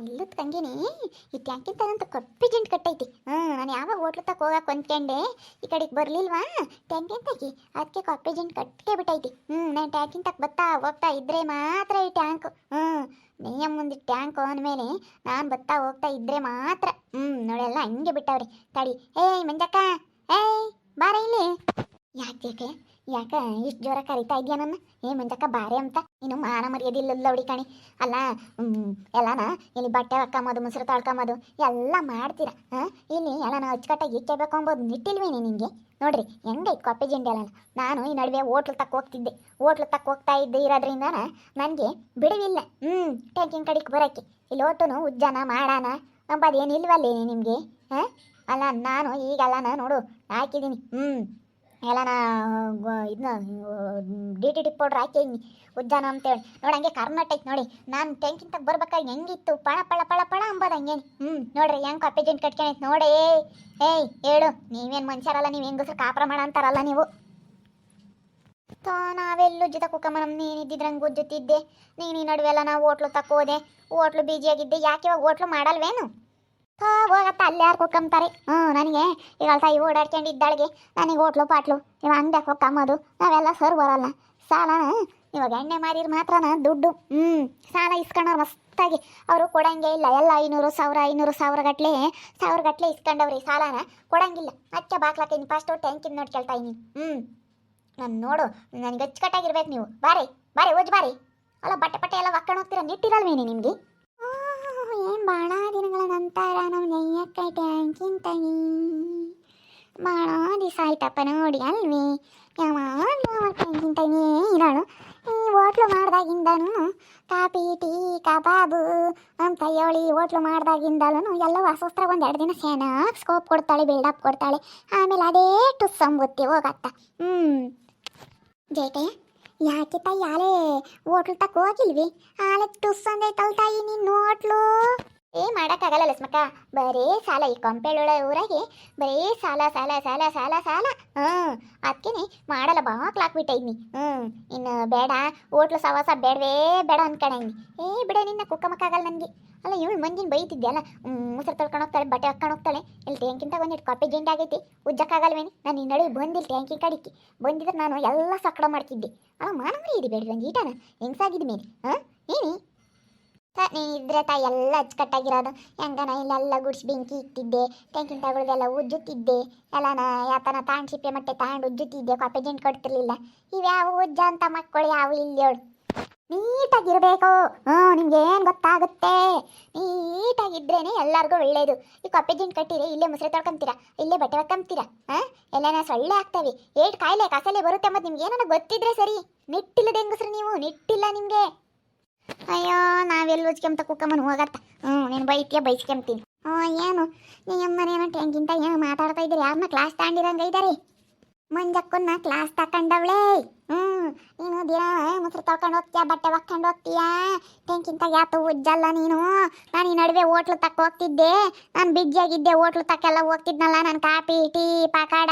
ನಾನು ಇಲ್ಲದ ತಂಗಿನಿ ಈ ಟ್ಯಾಂಕಿನ ತಗಂತ ಕಪ್ಪಿ ಜಂಟ್ ಕಟ್ಟೈತಿ. ನಾನು ಯಾವಾಗ ಹೋಟ್ಲು ತಕ್ಕ ಹೋಗಕ್ಕೆ ಹೊಂದ್ಕೊಂಡೆ ಈ ಕಡೆಗೆ ಬರಲಿಲ್ವಾ ಟ್ಯಾಂಕಿನ ತಗಿ, ಅದಕ್ಕೆ ಕಪ್ಪಿ ಜಂಟ್ ಕಟ್ಟೇ ಬಿಟ್ಟೈತಿ. ನಾನು ಟ್ಯಾಂಕಿನ ತಕ್ಕ ಬತ್ತಾ ಹೋಗ್ತಾ ಇದ್ರೆ ಮಾತ್ರ ಈ ಟ್ಯಾಂಕ್ ನೆಯ್ಯ ಮುಂದೆ ಟ್ಯಾಂಕ್ ಅಂದಮೇಲೆ ನಾನು ಬತ್ತಾ ಹೋಗ್ತಾ ಇದ್ರೆ ಮಾತ್ರ. ನೋಡೆಲ್ಲ ಹಂಗೆ ಬಿಟ್ಟವ್ರಿ. ತಡಿ ಏಯ್ ಮಂಜಕ್ಕ, ಏಯ್ ಬಾರ ಇಲ್ಲಿ. ಯಾಕೆ ಯಾಕೆ ಇಷ್ಟು ಜೋರ ಕರಿತಾ ಇದೆಯಾ ನನ್ನ? ಮಂಜಕ್ಕ ಬಾರೆ ಅಂತ ಇನ್ನು ಮಾನ ಮರ್ಯಾದಿಲ್ಲಲ್ಲ ಅವಡಿ ಕಣಿ. ಅಲ್ಲ ಎಲ್ಲಾನ ಇಲ್ಲಿ ಬಟ್ಟೆ ಹಾಕೊಂಬೋದು, ಮೊಸರು ತೊಳ್ಕೊಂಬೋದು ಎಲ್ಲ ಮಾಡ್ತೀರಾ. ಇಲ್ಲಿ ಎಲ್ಲಾನ ಅಚ್ಚುಕಟ್ಟಾಗಿ ಇಕ್ಕಬೇಕು ಅಂಬೋದು ನಿಟ್ಟಿಲ್ವೇನೆ ನಿಮಗೆ? ನೋಡ್ರಿ ಹೆಂಗೈತೆ ಕಾಪಿ ಜೆಂಡೆ ಎಲ್ಲ. ನಾನು ಈ ನಡುವೆ ಹೋಟ್ಲು ತಕ್ಕ ಹೋಗ್ತಿದ್ದೆ, ಹೋಟ್ಲು ತಕ್ಕ ಹೋಗ್ತಾ ಇದ್ದೆ ಇರೋದ್ರಿಂದ ನನಗೆ ಬಿಡುವಿಲ್ಲ ಟ್ಯಾಂಕಿನ ಕಡೆಗೆ ಬರೋಕ್ಕೆ. ಇಲ್ಲಿ ಒಟ್ಟುನು ಉಜ್ಜಾನ ಮಾಡಾನ ಅಂಬದೇನಿಲ್ವಲ್ಲೇನೆ ನಿಮಗೆ? ಅಲ್ಲ ನಾನು ಈಗೆಲ್ಲನ ನೋಡು ಹಾಕಿದ್ದೀನಿ. ಎಲ್ಲನ ಇದನ್ನ DDT ಪೌಡ್ರ್ ಹಾಕಿದ್ದೀನಿ ಉಜ್ಜಾನ ಅಂತೇಳಿ. ನೋಡಿ ಹಂಗೆ ಕರ್ನಾಟಕ ನೋಡಿ ನಾನು ಟ್ಯಾಂಕಿಂತ ಬರ್ಬೇಕಾಗಿ ಹೆಂಗಿತ್ತು ಪಳ ಪಳ ಪಳ ಪಳ ಅಂಬೋದು ಹಂಗೇನು. ನೋಡ್ರಿ ಹೆಂಗೆ ಕಪ್ಪೆ ಜಂಟ್ ಕಟ್ಕೊಂಡೈತೆ ನೋಡಿ. ಏಯ್ ಹೇಳು, ನೀವೇನು ಮನುಷ್ಯರಲ್ಲ, ನೀವು ಹೆಂಗಸ್ರು ಕಾಪರ ಮಾಡ ಅಂತಾರಲ್ಲ ನೀವು. ನಾವೆಲ್ಲೂ ಉಜ್ಜುತ್ತ ಕುಕ್ಕಮ್ಮ ನೀನು ಇದ್ದಿದ್ರಂಗೆ ಉಜ್ಜುತ್ತಿದ್ದೆ. ನೀನು ಈ ನಡುವೆಲ್ಲ ನಾವು ಹೋಟ್ಲು ತಕ್ಕೋದೆ, ಹೋಟ್ಲು ಬಿಜಿಯಾಗಿದ್ದೆ. ಯಾಕೆ ಇವಾಗ ಹೋಟ್ಲು ಮಾಡಲ್ವೇನು? ಹೋಗತ್ತ ಅಲ್ಲಿ ಯಾರು ಕೊಕ್ಕಂತಾರೆ. ನನಗೆ ಈಗ ತಾಯಿ ಓಡಾಡ್ಕೊಂಡಿದ್ದಾಳಿಗೆ ನನಗೆ ಹೋಟ್ಲು ಪಾಟ್ಲು ಇವಾಗ ಹಂಗೆ ಕೊಕ್ಕಮ್ಮದು ನಾವೆಲ್ಲ ಸರ್ ಬರಲ್ಲ. ಸಾಲನ ಇವಾಗ ಎಣ್ಣೆ ಮಾರಿರ್ ಮಾತ್ರನ ದುಡ್ಡು. ಸಾಲ ಇಸ್ಕೊಂಡವ್ರು ಮಸ್ತಾಗಿ ಅವರು ಕೊಡಂಗೆ ಇಲ್ಲ. ಎಲ್ಲ 500 ಗಟ್ಲೆ ಇಸ್ಕೊಂಡವ್ರಿ. ಸಾಲನ ಕೊಡಂಗಿಲ್ಲ. ಅಚ್ಚ ಬಾಕ್ಲಾಕೈನಿ ಫಸ್ಟು ಟ್ಯಾಂಕಿನ ನೋಡಿ ಕೇಳ್ತಾ ಇದೀನಿ. ನಾನು ನೋಡು ನನಗೆ ಅಚ್ಚುಕಟ್ಟಾಗಿರ್ಬೇಕು ನೀವು. ಬಾರಿ ಓಜ್ ಬಾರಿ. ಅಲ್ಲ ಬಟ್ಟೆ ಎಲ್ಲ ಒಕ್ಕೊಂಡು ಹೋಗ್ತೀರಾ, ನಿಟ್ಟಿರಲ್ವೇನೆ ನಿಮಗೆ? ಏನು ಭಾಳ ದಿನಗಳ ನಂತರ ನಾವು ನೆಯ್ಯಕ್ಕ ಟ್ಯಾಂಕಿನ ತಗಿ ಭಾಳ ದಿವಸ ಆಯ್ತಪ್ಪ ನೋಡಿ ಅಲ್ವಿ. ಯಾವಾಗ ಟ್ಯಾಂಕಿನ ತಗಿ ಇರೋಳು. ಈ ಹೋಟ್ಲು ಮಾಡ್ದಾಗಿಂದನು ಕಾಪಿ ಟೀ ಕಬಾಬು ಅಂತ ಹೇಳಿ ಹೋಟ್ಲು ಮಾಡ್ದಾಗಿಂದಲೂ ಎಲ್ಲವೂ ಅಸ್ವಸ್ತ್ರ 1-2 ದಿನ ಚೆನ್ನಾಗಿ ಸ್ಕೋಪ್ ಕೊಡ್ತಾಳೆ, ಬಿಲ್ಡಪ್ ಕೊಡ್ತಾಳೆ. ಆಮೇಲೆ ಅದೇ ಟುಸ್ ಅಂಬುತ್ತಿ ಹೋಗತ್ತ. ಜೇಟೆ ಯಾಕೆ ತಾಯಿ ಆಲೆ ಹೋಟ್ಲು ತಕ್ಕ ಹೋಗಿಲ್ವಿ? ಆಲೆ ಟುಸ್ ಅಂದೈತಲ್ ತಾಯಿ ನಿನ್ನ ಹೋಟ್ಲು. ಮಾಡೋಕ್ಕಾಗಲ್ಲ ಲಸ್ಮಕ್ಕ, ಬರೀ ಸಾಲ. ಈ ಕೊಂಪೆಳುಳ ಊರಾಗೆ ಬರೀ ಸಾಲ. ಅದಕ್ಕೆ ಮಾಡಲ್ಲ ಬಾಕ್ಲಾಕ್ಬಿಟ್ಟೈದ್ನಿ. ಇನ್ನು ಬೇಡ ಹೋಟ್ಲು ಸವಾಸ ಬೇಡವೇ ಬೇಡ ಅನ್ಕೊಂಡೈನಿ. ಬಿಡೆ ನಿನ್ನ ಕುಕ್ಕಮಕ್ಕಾಗಲ್ಲ ನನಗೆ. ಅಲ್ಲ ಇವಳು ಮಂಜಿನ ಬೈತಿದ್ಯಲ್ಲ, ಮೊಸರು ತೊಳ್ಕೊಂಡು ಹೋಗ್ತಾಳೆ, ಬಟ್ಟೆ ಹಾಕ್ಕೊಂಡು ಹೋಗ್ತಾಳೆ. ಇಲ್ಲಿ ಟ್ಯಾಂಕಿಂತ ಒಂದಿಟ್ಟು ಕಾಪಿ ಜೆಂಡ್ ಆಗೈತಿ, ಉಜ್ಜಕ್ಕಾಗಲ್ವೇನೆ? ನಾನು ಈ ನಡುವೆ ಬಂದಿಲ್ಲ ಟ್ಯಾಂಕಿನ ಕಡಿಕೆ. ಬಂದಿದ್ರೆ ನಾನು ಎಲ್ಲ ಸಕ್ಕಡ ಮಾಡ್ತಿದ್ದೆ. ಅಲ್ಲ ಮಾನವರಿ ಇಡಿ ಬೇಡ ಒಂದು ಈಟನ ಹೆಂಗ್ಸಾಗಿದ್ದ ಮೇಲೆ. ಏನಿ ನೀ ಇದ್ರೆ ತಾಯಿ ಎಲ್ಲ ಅಚ್ಚುಕಟ್ಟಾಗಿರೋದು. ಹೆಂಗನ ಇಲ್ಲೆಲ್ಲ ಗುಡ್ಸಿ ಬೆಂಕಿ ಇಟ್ಟಿದ್ದೆ, ಟ್ಯಾಂಕಿನ ತಗೊಳ್ದೆಲ್ಲ ಉಜ್ಜುತ್ತಿದ್ದೆ. ಎಲ್ಲನ ಯಾತನ ತಾಂಡ್ ಸಿಪ್ಪೆ ಮಟ್ಟೆ ತಾಂಡು ಉಜ್ಜುತ್ತಿದ್ದೆ, ಕಾಪಿ ಜೆಂಟ್ ಕೊಡ್ತಿರ್ಲಿಲ್ಲ. ಇವ್ಯಾವ ಉಜ್ಜ ಅಂತ ಮಕ್ಕಳು ಯಾವ ಇಲ್ಲಿ ಹೇಳು. ನೀಟಾಗಿರಬೇಕು. ನಿಮ್ಗೆ ಏನು ಗೊತ್ತಾಗುತ್ತೆ? ನೀಟಾಗಿದ್ರೇನೆ ಎಲ್ಲರಿಗೂ ಒಳ್ಳೇದು. ಈ ಕಾಪಿ ಜೆಂಟ್ ಕಟ್ಟಿರಿ, ಇಲ್ಲೇ ಮೊಸರು ತೊಳ್ಕೊಂತೀರಾ, ಇಲ್ಲೇ ಬಟ್ಟೆ ಹಾಕೊಂತೀರಾ, ಎಲ್ಲನ ಸೊಳ್ಳೆ ಆಗ್ತವೆ, ಏಟ್ ಕಾಯಿಲೆ ಕಸಲೆ ಬರುತ್ತೆ. ಮತ್ತು ನಿಮ್ಗೆ ಏನಾರ ಗೊತ್ತಿದ್ರೆ ಸರಿ. ನಿಟ್ಟಿಲ್ಲದ ಹೆಂಗಸ್ರು ನೀವು, ನಿಟ್ಟಿಲ್ಲ ನಿಮಗೆ. ಅಯ್ಯೋ ನಾವೆಲ್ಲ ಉಜ್ಕೊಂತ ಕುಕ್ಕಮ್ಮನ ಹೋಗತ್ತ. ನೀನು ಬೈಸ್ಕೊಂತೀನಿ. ಏನು ನೀಮ್ಮನೇನೋ ಟ್ಯಾಂಕಿಂತ ಏನು ಮಾತಾಡ್ತಾ ಇದ್ದೀರಿ? ಯಾರನ್ನ ಕ್ಲಾಸ್ ತಗೊಂಡಿರಂಗ ಇದ್ದಾರೆ? ಮಂಜಕ್ಕನ್ನ ಕ್ಲಾಸ್ ತಗೊಂಡವಳೆ. ನೀನು ದಿನ ಮೊಸರು ತೊಳ್ಕೊಂಡು ಹೋಗ್ತೀಯಾ, ಬಟ್ಟೆ ಒಕ್ಕೊಂಡು ಹೋಗ್ತೀಯಾ, ಟ್ಯಾಂಕಿಂತ ಯಾತು ಉಜ್ಜಲ್ಲ ನೀನು. ನಾನು ಈ ನಡುವೆ ಹೋಟ್ಲು ತಕ್ಕ ಹೋಗ್ತಿದ್ದೆ, ನಾನು ಬಿಜ್ಜಿಯಾಗಿದ್ದೆ. ಹೋಟ್ಲು ತಕ್ಕೆಲ್ಲ ಹೋಗ್ತಿದ್ನಲ್ಲ, ನಾನು ಕಾಪಿ ಟೀ ಪಕಾಡ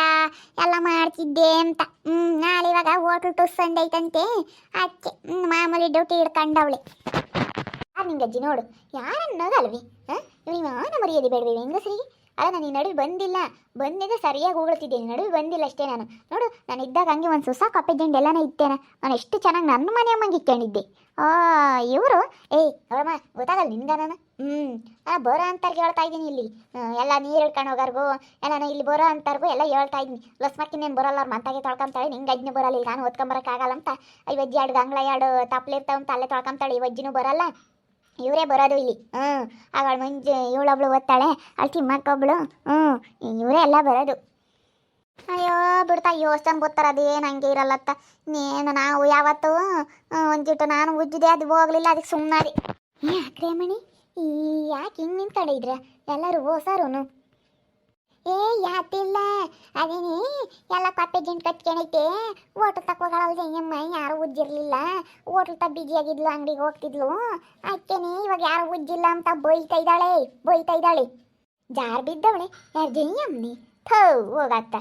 ಎಲ್ಲ ಮಾಡ್ತಿದ್ದೆ ಅಂತ. ನಾಳೆ ಇವಾಗ ಹೋಟ್ಲು ಟುಸ್ ಐತಂತೆ, ಅದಕ್ಕೆ ಮಾಮೂಲಿ ಡ್ಯೂಟಿ ಹಿಡ್ಕೊಂಡವಳೆ. ನಿಂಗೆ ಅಜ್ಜಿ ನೋಡು ಯಾರನ್ನೋದಲ್ವಿ. ನೀವು ಮಾನ ಮರ್ಯಾದೆ ಬೇಡವಿ ಹೆಂಗಸರಿಗೆ. ಅಲ್ಲ ನಾನು ಈ ನಡುವೆ ಬಂದಿದ್ರೆ ಸರಿಯಾಗಿ ಹೋಗ್ತಿದ್ದೇನೆ. ನಡುವೆ ಬಂದಿಲ್ಲ ಅಷ್ಟೇ. ನಾನು ನೋಡು, ನಾನು ಇದ್ದಾಗ ಹಂಗೆ ಒಂದು ಹೊಸ ಕಾಪಿ ಜೆಂಡ್ ಎಲ್ಲನೇ ಇತ್ತೇನೆ. ನಾನು ಎಷ್ಟು ಚೆನ್ನಾಗಿ ನನ್ನ ಮನೆ ಅಮ್ಮಂಗೆ ಇಟ್ಕೊಂಡಿದ್ದೆ. ಇವರು ಅವರಮ್ಮ ಗೊತ್ತಾಗಲ್ಲ ನಿಮ್ಗೆ ನಾನು. ಬರೋ ಅಂತಾರ್ಗೆ ಹೇಳ್ತಾ ಇದ್ದೀನಿ. ಇಲ್ಲಿ ಎಲ್ಲ ನೀರು ಹಿಡ್ಕೊಂಡು ಹೋಗೋರ್ಗು ಎಲ್ಲ ಇಲ್ಲಿ ಬರೋ ಅಂತಾರ್ಗು ಎಲ್ಲ ಹೇಳ್ತಾ ಇದ್ದೀನಿ. ಲಸ್ಮಕ್ಕಿನೇನು ಬರೋಲ್ಲ, ಅವ್ರು ಮಂತಾಗೆ ತೊಳ್ಕೊಂತಾಳೆ. ನಿಂಗೆ ಅಜ್ಜಿನೂ ಬರೋಲ್ಲ. ಈಗ ನಾನು ಓದ್ಕೊಂಬರೋಕ್ಕಾಗಲ್ಲ ಅಂತ ಇವಜ್ಜಿ 2 ಗಂಗಳ 2 ತಪ್ಪಲಿರ್ತಾವಂತ ಅಲ್ಲೇ ತೊಳ್ಕೊಂತಾಳೆ. ಇವಜ್ಜಿನೂ ಬರೋಲ್ಲ, ಇವರೇ ಬರೋದು ಇಲ್ಲಿ. ಅವಳು ಮಂಜು ಇವಳೊಬ್ಳು ಓದ್ತಾಳೆ, ಅಲ್ಲಿ ತಿಮ್ಮಕ್ಕೊಬ್ಳು. ಇವರೇ ಎಲ್ಲ ಬರೋದು. ಅಯ್ಯೋ ಬಿಡ್ತಾ ಯೋಚನೆ ಗೊತ್ತಾರ, ಅದೇನು ಹಂಗೆ ಇರಲ್ಲತ್ತ. ಇನ್ನೇನು ನಾವು ಯಾವತ್ತು ಒಂದಿಟ್ಟು ನಾನು ಉಜ್ಜಿದೆ, ಅದು ಹೋಗ್ಲಿಲ್ಲ, ಅದಕ್ಕೆ ಸುಮ್ಮನೆ. ಯಾಕ್ರೆ ಮಣಿ ಯಾಕೆ ಹಿಂಗೆ ನಿಂತ್ಕೊಂಡಿದ್ರ ಎಲ್ಲರೂ ಹೋಸಾರು? ಯಾತಿಲ್ಲ ಅದೇನೇ ಎಲ್ಲ ಕಾಪಿ ಜೆಂಟ್ ಕಟ್ಕೊಂಡೈತೆ. ಹೋಟ್ಲು ತಕ್ಕೋಗಳಲ್ದೆ ಅಮ್ಮ ಯಾರು ಉಜ್ಜಿರ್ಲಿಲ್ಲ. ಹೋಟ್ಲು ತ ಬಿಜಿಯಾಗಿದ್ಲು, ಅಂಗಡಿಗೆ ಹೋಗ್ತಿದ್ಲು. ಅದಕ್ಕೇನೆ ಇವಾಗ ಯಾರು ಉಜ್ಜಿಲ್ಲ ಅಂತ ಬೈತಾ ಇದ್ದಾಳೆ. ಜಾರ್ ಬಿದ್ದವಳೆ ಯಾರು ಜಯ್ಯಮ್ಮನಿ ಹೋಗತ್ತ.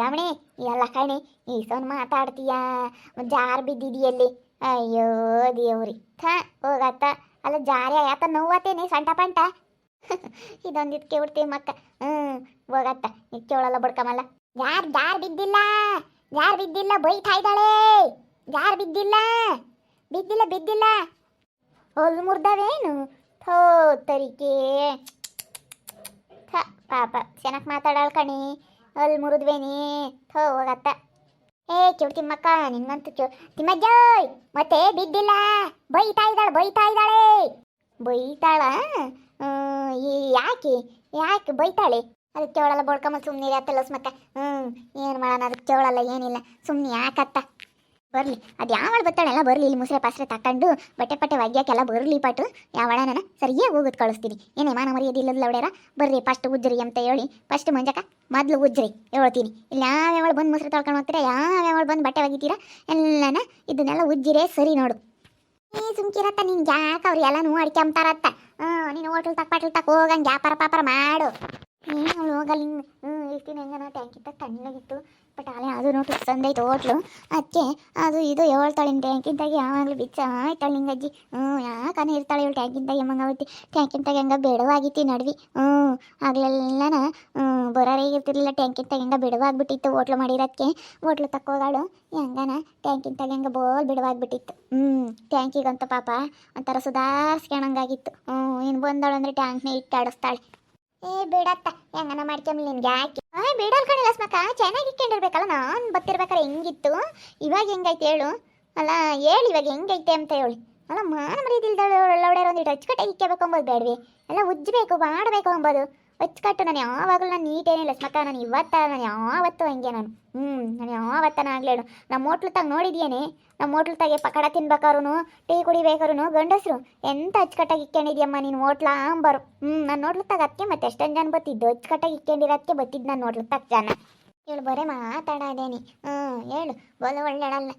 ಅಮ್ಮಣಿ ಎಲ್ಲ ಕಣೆ ಈ ಸೊನ್ ಮಾತಾಡ್ತೀಯಾ? ಜಾರ್ ಬಿದ್ದಿದೆಯಲ್ಲಿ. ಅಯ್ಯೋ ದೇವ್ರಿ ಹೋಗತ್ತ. ಅಲ್ಲ ಜಾರಿ ಯಾತ ನೋವಾತೇನೆ ಸಂಟ ಪಂಟ ಇದೊಂದಿದ್ ಕೇಳ್ತೀವಿ ಮಕ್ಕ ಹೋಗತ್ತ ಕೇಳಲ್ಲ ಬಡ್ಕಮಲ್ಲ. ಜಾರ್ ಬಿದ್ದಿಲ್ಲ, ಜಾರ್ ಬಿದ್ದಿಲ್ಲ, ಬೈತಾ ಇದ್ದಾಳೆ. ಜಾರ್ ಬಿದ್ದಿಲ್ಲ, ಬಿದ್ದಿಲ್ಲ ಬಿದ್ದಿಲ್ಲ. ಹೊಲ್ ಮುರ್ದವೇನು? ಥೋ ತರಿಕೆ ಪಾಪ ಚೆನ್ನಾಗಿ ಮಾತಾಡಾಳ ಕಣಿ. ಹೊಲ್ ಮುರಿದ್ವೇನಿ. ಥೋ ಹೋಗತ್ತ. ಕಿವ್ ತಿಮ್ಮಕ್ಕ ನಿನ್ನಂತೂ ತಿಮ್ಮಜ್ಜಯ್ ಮತ್ತೆ ಬಿದ್ದಿಲ್ಲ, ಬೈತಾ ಇದ್ದಾಳೆ. ಬೈತಾಳ? ಯಾಕೆ ಯಾಕೆ ಬೈತಾಳೆ? ಅದಕ್ಕೆ ಕೇಳಲ್ಲ ಬಡ್ಕಮ್ಮ ಸುಮ್ಮನೆ ಆತಲ್ಲ ಮಕ್ಕ. ಏನು ಮಾಡೋಣ, ಅದಕ್ಕೆ ಕೇಳಲ್ಲ ಏನಿಲ್ಲ, ಸುಮ್ಮನೆ ಯಾಕತ್ತ. ಬರಲಿ ಅದು ಯಾವಳ ಬರ್ತಾಳೆ ಎಲ್ಲ ಬರಲಿ. ಇಲ್ಲಿ ಮುಸ್ರೆ ಪಾಸ್ರೆ ತಕೊಂಡು ಬಟ್ಟೆ ಒಗ್ಯಾಕೆಲ್ಲ ಬರಲಿ ಪಾಟು. ಯಾವಳ ನಾನು ಸರಿಯಾಗಿ ಹೋಗೋದು ಕಳಿಸ್ತೀನಿ. ಏನೇ ಮಾನ ಮರ್ಯಾದಿಲ್ಲದ ಲೌಡ್ಯಾರ ಬರ್ರಿ ಫಸ್ಟ್ ಉಜ್ರಿ ಅಂತ ಹೇಳಿ ಫಸ್ಟ್ ಮಂಜಕ ಮೊದಲು ಉಜ್ರಿ ಹೇಳ್ತೀನಿ. ಇಲ್ಲಿ ಯಾವ್ಯಾವಳು ಬಂದು ಮುಸ್ರೆ ತೊಳ್ಕೊಂಡು ಹೋಗ್ತೀರಾ, ಯಾವ್ಯಾವಳು ಬಂದು ಬಟ್ಟೆ ಒಗಿತೀರಾ ಎಲ್ಲನ ಇದನ್ನೆಲ್ಲ ಉಜ್ಜಿರೇ ಸರಿ ನೋಡು. ಸುಮ್ಕಿರತ್ತ ನಿನ್ ಯಾಕೆ ಅವ್ರು ಎಲ್ಲ ನೂ ಅಡ್ಕೊಂತಾರತ್ತ. ನೀನು ಹೋಟೆಲ್ ತಕ್ಕ ಹೋಗಂಗೆ ವ್ಯಾಪಾರ ಪಾಪಾರ ಮಾಡು. ಅವಳು ಹೋಗಲ್ಲ. ಇರ್ತೀನಿ ಹೆಂಗನ ಟ್ಯಾಂಕಿಂತ ತಣ್ಣಗಿತ್ತು. ಬಟ್ ಅಲ್ಲೇ ಅದು ನೋಟು ಸಂದೈತು ಹೋಟ್ಲು. ಅದಕ್ಕೆ ಅದು ಇದು ಹೇಳ್ತಾಳೆ ಟ್ಯಾಂಕಿಂತಾಗೆ ಯಾವಾಗಲೂ ಬಿಚ್ಚ ಆಯ್ತಾಳೆ ನಿಂಗಜ್ಜಿ. ಯಾಕನ ಇರ್ತಾಳೆ ಇವಳು ಟ್ಯಾಂಕಿಂತಾಗೆ ಹೆಂಗಾಗೈತಿ. ಟ್ಯಾಂಕಿಂತಾಗೆ ಹೆಂಗ ಬಿಡವಾಗಿತ್ತು ನಡ್ವಿ. ಆಗ್ಲೆಲ್ಲನ ಬರೋರೇ ಇರ್ತಿರ್ಲಿಲ್ಲ. ಟ್ಯಾಂಕಿಂತಾಗೆ ಹೆಂಗ ಬಿಡವಾಗ್ಬಿಟ್ಟಿತ್ತು ಹೋಟ್ಲು ಮಾಡಿರೋದಕ್ಕೆ. ಹೋಟ್ಲು ತಕ್ಕೋಗಾಳು ಹೆಂಗನ ಟ್ಯಾಂಕಿಂತಾಗೆ ಹೆಂಗ ಬೋಲ್ ಬಿಡವಾಗ್ಬಿಟ್ಟಿತ್ತು. ಟ್ಯಾಂಕಿಗಂತೂ ಪಾಪ ಒಂಥರ ಸುಧಾರಿಸ್ಕೊಳಂಗಾಗಿತ್ತು. ಇನ್ನು ಬಂದವಳು ಅಂದರೆ ಟ್ಯಾಂಕ್ನೇ ಇಟ್ಟು ಆಡಿಸ್ತಾಳೆ. ಬಿಡತ್ತ ಹೆಂಗನ ಮಾಡ್ಕೊಂಬಲಿ ನಿನ್ಗೆ ಯಾಕೆ. ಬಿಡಲ್ ಕಣಿಲ್ಲ ಸ್ಮಕ್ಕ, ಚೆನ್ನಾಗಿ ಇಟ್ಕೊಂಡಿರ್ಬೇಕಲ್ಲ. ನಾನು ಬತ್ತಿರ್ಬೇಕಾರೆ ಹೆಂಗಿತ್ತು, ಇವಾಗ ಹೆಂಗೈತೆ ಹೇಳು. ಅಲ್ಲ ಹೇಳಿ ಇವಾಗ ಹೆಂಗೈತೆ ಅಂತ ಹೇಳಿ. ಅಲ್ಲ ಮಾನ ಮರೀದಿಲ್ದಳು ಒಳ್ಳೊಳ್ಳೆ ಒಂದಿಟ್ಟು ಅಚ್ಚುಕಟ್ಟಾಗಿ ಇಕ್ಕಬೇಕು ಅಂಬೋದು ಬೇಡವಿ. ಎಲ್ಲ ಉಜ್ಜಬೇಕು ಮಾಡಬೇಕು ಅಂಬೋದು ಅಚ್ಚುಕಟ್ಟು. ನಾನು ಯಾವಾಗಲೂ ನಾನು ನೀಟೇನಿಲ್ಲ ಸ್ಮಕ್ಕ. ನಾನು ಯಾವತ್ತೂ ಹಂಗೆ ನಾನು ಯಾವತ್ತನ ಆಗ್ಲೇಳು. ನಮ್ಮ ಹೋಟ್ಲು ತಾಗ ನೋಡಿದ್ಯೇನೆ, ನಮ್ಮ ಹೋಟ್ಲು ತಾಗೆ ಪಕಡ ತಿನ್ಬೇಕಾರು ಟೀ ಕುಡಿಬೇಕಾರು ಗಂಡಸರು ಎಂತ ಅಚ್ಚುಕಟ್ಟಾಗಿ ಇಕ್ಕೊಂಡಿದ್ಯಮ್ಮ ನೀನು ಹೋಟ್ಲ ಅಂಬರು. ನಾನು ಹೋಟ್ಲು ತಾಗ ಅದಕ್ಕೆ ಮತ್ತೆ ಎಷ್ಟೊಂದು ಜನ ಬತ್ತಿದ್ದು ಅಚ್ಚುಕಟ್ಟಾಗಿ ಇಕ್ಕೊಂಡಿರೋದಕ್ಕೆ ಬತ್ತಿದ್ದು ನಾನು ಹೋಟ್ಲು ತಾಗ ಜನ. ಹೇಳು ಬರೇ ಮಾತಾಡೋದೇನಿ. ಹೇಳು ಬೋಲ ಒಳ್ಳೆಳಲ್ಲ.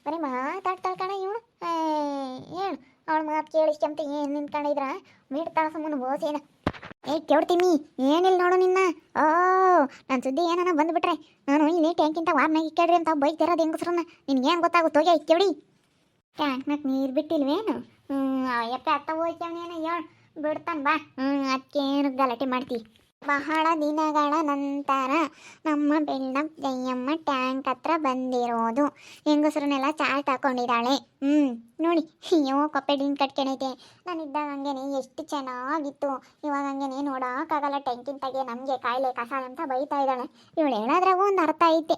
ಬರೀ ಮಾತಾಡ್ತಾಳೆ ಕಣ ಇವಳು. ಹೇಳು ಅವಳು ಮಾತು ಕೇಳಿಸ್ಕೊಂತ ಏನು ನಿಂತ್ಕೊಂಡಿದ್ರ ಮೀಡ್ತಾಳ ಸುಮ್ಮನೆ ಬೋಸೇನ. ಕೇಳ್ತೀನಿ ಏನಿಲ್ಲ ನೋಡು ನಿನ್ನ. ನನ್ನ ಸುದ್ದಿ ಏನಾನ ಬಂದುಬಿಟ್ರೆ ನಾನು ಇಲ್ಲಿ ಟ್ಯಾಂಕಿಂತ ವಾರ್ನಾಗ ಇಕ್ಕೇಳ್ರಿ ಅಂತ ಬೈತಿರೋದು ಹೆಂಗಸ್ರನ್ನ ನಿನ್ಗೇನು ಗೊತ್ತಾಗುತ್ತೆ. ಹೋಗಿ ಇಕ್ಕೇಳಿ ಟ್ಯಾಂಕ್ನಾಗ ನೀರು ಬಿಟ್ಟಿಲ್ವೇನು? ಯಪ್ಪ ಅತ್ತ ಹೋಗ್ತೇವನೇನು ಹೇಳು ಬಿಡ್ತಾನೆ ಬಾ. ಅದಕ್ಕೇನು ಗಲಾಟೆ ಮಾಡ್ತೀವಿ. ಬಹಳ ದಿನಗಳ ನಂತರ ನಮ್ಮ ಬೆಳ್ಳ ಜಯಮ್ಮ ಟ್ಯಾಂಕ್ ಹತ್ರ ಬಂದಿರೋದು. ಹೆಂಗಸರನ್ನೆಲ್ಲ ಚಾಟ್ ಹಾಕೊಂಡಿದ್ದಾಳೆ. ನೋಡಿ ಅಯ್ಯೋ ಕೊಪ್ಪೆ ಡಿಂಗ್ ಕಟ್ಕೊಂಡೈತೆ. ನಾನಿದ್ದಾಗ ಹಂಗೇನೆ ಎಷ್ಟು ಚೆನ್ನಾಗಿತ್ತು. ಇವಾಗ ಹಂಗೇನೆ ನೋಡೋಕ್ಕಾಗಲ್ಲ. ಟ್ಯಾಂಕಿಂತಾಗೆ ನಮಗೆ ಕಾಯಿಲೆ ಕಸ ಅಂತ ಬೈತಾ ಇದ್ದಾಳೆ. ಇವಳು ಹೇಳೋದ್ರಾಗೂ ಒಂದು ಅರ್ಥ ಐತೆ.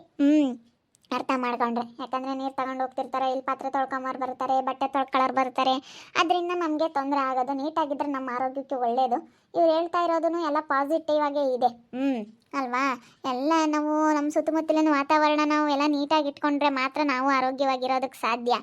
ಅರ್ಥ ಮಾಡ್ಕೊಂಡ್ರೆ ಯಾಕಂದರೆ ನೀರು ತಗೊಂಡು ಹೋಗ್ತಿರ್ತಾರೆ, ಇಲ್ಲಿ ಪಾತ್ರೆ ತೊಳ್ಕೊಂಬಾರು ಬರ್ತಾರೆ, ಬಟ್ಟೆ ತೊಳ್ಕೊಳ್ಳೋರು ಬರ್ತಾರೆ. ಅದರಿಂದ ನಮಗೆ ತೊಂದರೆ ಆಗೋದು. ನೀಟಾಗಿದ್ದರೆ ನಮ್ಮ ಆರೋಗ್ಯಕ್ಕೆ ಒಳ್ಳೆಯದು. ಇವ್ರು ಹೇಳ್ತಾ ಇರೋದೂ ಎಲ್ಲ ಪಾಸಿಟಿವ್ ಆಗೇ ಇದೆ. ಅಲ್ವಾ? ಎಲ್ಲ ನಾವು ನಮ್ಮ ಸುತ್ತಮುತ್ತಲಿನ ವಾತಾವರಣ ನಾವು ಎಲ್ಲ ನೀಟಾಗಿ ಇಟ್ಕೊಂಡ್ರೆ ಮಾತ್ರ ನಾವು ಆರೋಗ್ಯವಾಗಿರೋದಕ್ಕೆ ಸಾಧ್ಯ.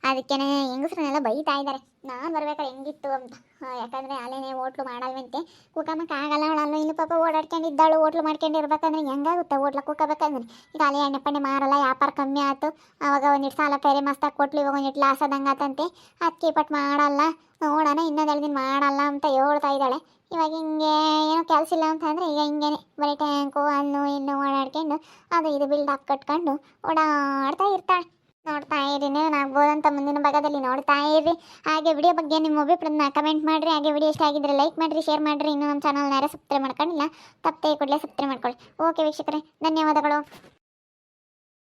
ಅದಕ್ಕೇ ಹೆಂಗಸ್ರನ್ನೆಲ್ಲ ಬೈತಾ ಇದ್ದಾರೆ ನಾನು ಬರ್ಬೇಕಾದ್ರೆ ಹೆಂಗಿತ್ತು ಅಂತ. ಯಾಕಂದರೆ ಅಲ್ಲೇನೇ ಹೋಟ್ಲು ಮಾಡಲ್ವಂತೆ. ಕೂಕಮಕ್ಕೆ ಆಗಲ್ಲ. ಅವಳಲ್ಲ ಇಲ್ಲಿ ಪಾಪ ಓಡಾಡ್ಕೊಂಡಿದ್ದಾಳು. Hotel ಮಾಡ್ಕೊಂಡಿರ್ಬೇಕಂದ್ರೆ ಹೆಂಗಾಗುತ್ತೆ hotel ಕೂಕಬೇಕಂದ್ರೆ. ಈಗ ಅಲ್ಲೇ ಎಣ್ಣೆ ಪಣ್ಣೆ ಮಾರಲ್ಲ, ವ್ಯಾಪಾರ ಕಮ್ಮಿ ಆಯ್ತು. ಆವಾಗ ಒಂದಿಟ್ಟು ಸಾಲ ಬೇರೆ ಮಸ್ತಾಗಿ ಕೊಟ್ಲು. ಇವಾಗ ಒಂದಿಟ್ಟು ಲಾಸ್ ಆದಂಗೆ ಆತಂತೆ. ಅದಕ್ಕೆ ಪಟ್ಟು ಮಾಡಲ್ಲ, ನೋಡೋಣ ಇನ್ನೊಂದು 2 ದಿನ ಮಾಡಲ್ಲ ಅಂತ ಹೇಳ್ತಾ ಇದ್ದಾಳೆ. ಇವಾಗ ಹಿಂಗೆ ಏನೋ ಕೆಲಸ ಇಲ್ಲ ಅಂತಂದರೆ ಈಗ ಹಿಂಗೇನೆ ಬರೀ ಟ್ಯಾಂಕು ಅನ್ನು ಇನ್ನು ಓಡಾಡ್ಕೊಂಡು ಅದು ಇದು ಬಿಲ್ಡಪ್ ಕಟ್ಕೊಂಡು ಓಡಾಡ್ತಾ ಇರ್ತಾಳೆ. ನೋಡ್ತಾ ಇರಿ ಆಗ್ಬೋದಂತ ಮುಂದಿನ ಭಾಗದಲ್ಲಿ ನೋಡ್ತಾ ಇರ್ರಿ. ಹಾಗೆ ವಿಡಿಯೋ ಬಗ್ಗೆ ನಿಮ್ಮ ಅಭಿಪ್ರಾಯನ ಕಮೆಂಟ್ ಮಾಡಿರಿ. ಹಾಗೆ ವಿಡಿಯೋ ಇಷ್ಟ ಆಗಿದ್ರೆ ಲೈಕ್ ಮಾಡಿರಿ, ಶೇರ್ ಮಾಡಿರಿ. ಇನ್ನೂ ನಮ್ಮ ಚಾನಲ್ನ ಯಾರು ಸಬ್ಸ್ಕ್ರೈಬ್ ಮಾಡ್ಕೊಂಡಿಲ್ಲ ತಪ್ಪೇ ಕೂಡಲೇ ಸಬ್ಸ್ಕ್ರೈಬ್ ಮಾಡ್ಕೊಳ್ಳಿ. ಓಕೆ ವೀಕ್ಷಕರೇ, ಧನ್ಯವಾದಗಳು.